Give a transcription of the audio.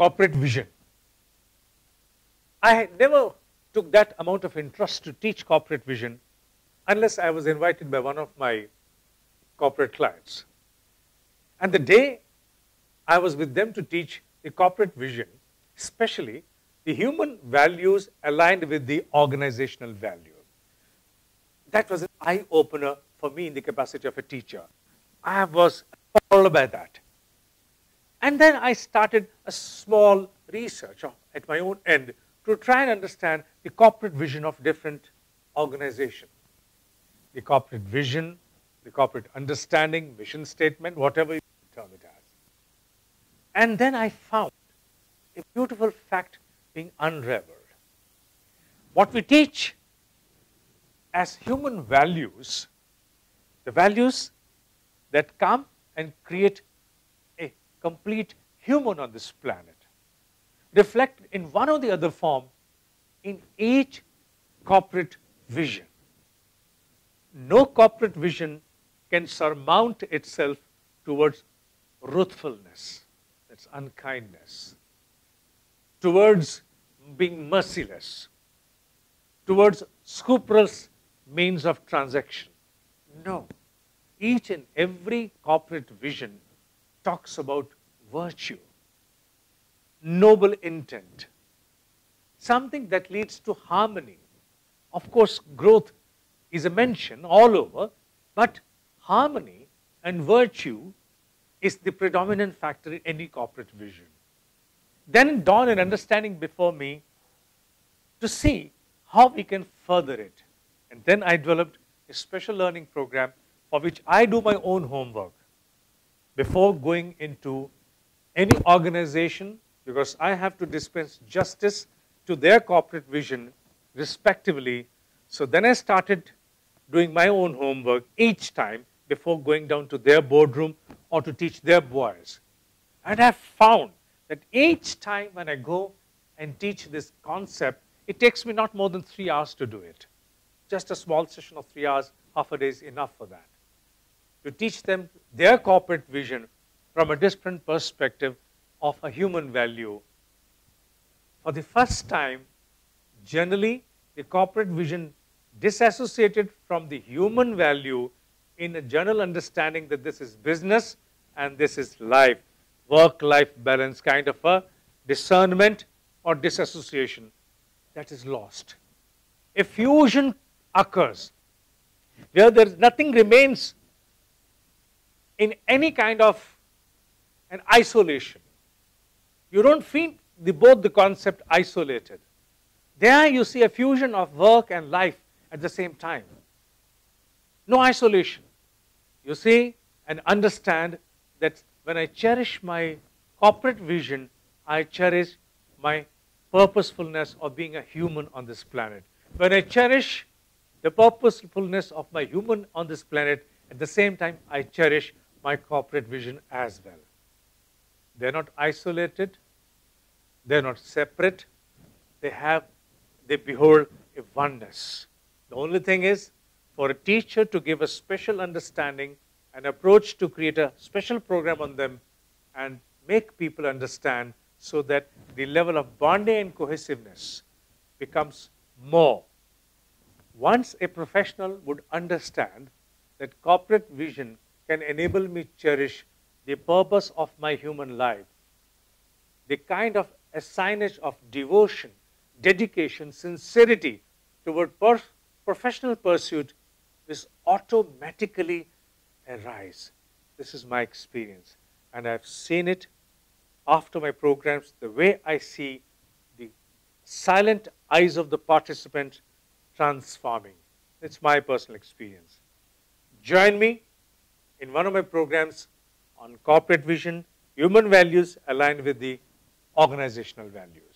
corporate vision. I never took that amount of interest to teach corporate vision unless I was invited by one of my corporate clients. And the day I was with them to teach the corporate vision, especially the human values aligned with the organizational value. That was an eye-opener for me in the capacity of a teacher. I was appalled by that. And then I started a small research at my own end to try and understand the corporate vision of different organizations. The corporate vision, the corporate understanding, mission statement, whatever you term it as. And then I found a beautiful fact being unraveled. What we teach as human values, the values that come and create a complete human on this planet, reflect in one or the other form in each corporate vision. No corporate vision can surmount itself towards ruthfulness, that's unkindness, towards being merciless, towards scrupulous means of transaction. No. Each and every corporate vision talks about virtue, noble intent, something that leads to harmony. Of course, growth is a mention all over, but harmony and virtue is the predominant factor in any corporate vision. Then dawned an understanding before me to see how we can further it. And then I developed a special learning program for which I do my own homework before going into any organization, because I have to dispense justice to their corporate vision respectively. So then I started doing my own homework each time before going down to their boardroom or to teach their boys. And I found that each time when I go and teach this concept, it takes me not more than 3 hours to do it. Just a small session of 3 hours, half a day is enough for that. To teach them their corporate vision from a different perspective of a human value. For the first time, generally, the corporate vision disassociated from the human value in a general understanding that this is business and this is life, work-life balance, kind of a discernment or disassociation that is lost. A fusion occurs where nothing remains in any kind of an isolation. You don't feel both the concept isolated. There you see a fusion of work and life at the same time. No isolation. You see and understand that when I cherish my corporate vision, I cherish my purposefulness of being a human on this planet. When I cherish the purposefulness of my human on this planet, at the same time, I cherish my corporate vision as well. They're not isolated. They're not separate. They behold a oneness. The only thing is for a teacher to give a special understanding, an approach to create a special program on them and make people understand so that the level of bonding and cohesiveness becomes more. Once a professional would understand that corporate vision can enable me to cherish the purpose of my human life, the kind of assignage of devotion, dedication, sincerity toward professional pursuit is automatically arise. This is my experience, and I've seen it after my programs, the way I see the silent eyes of the participant transforming. It's my personal experience. Join me in one of my programs on corporate vision, human values aligned with the organizational values.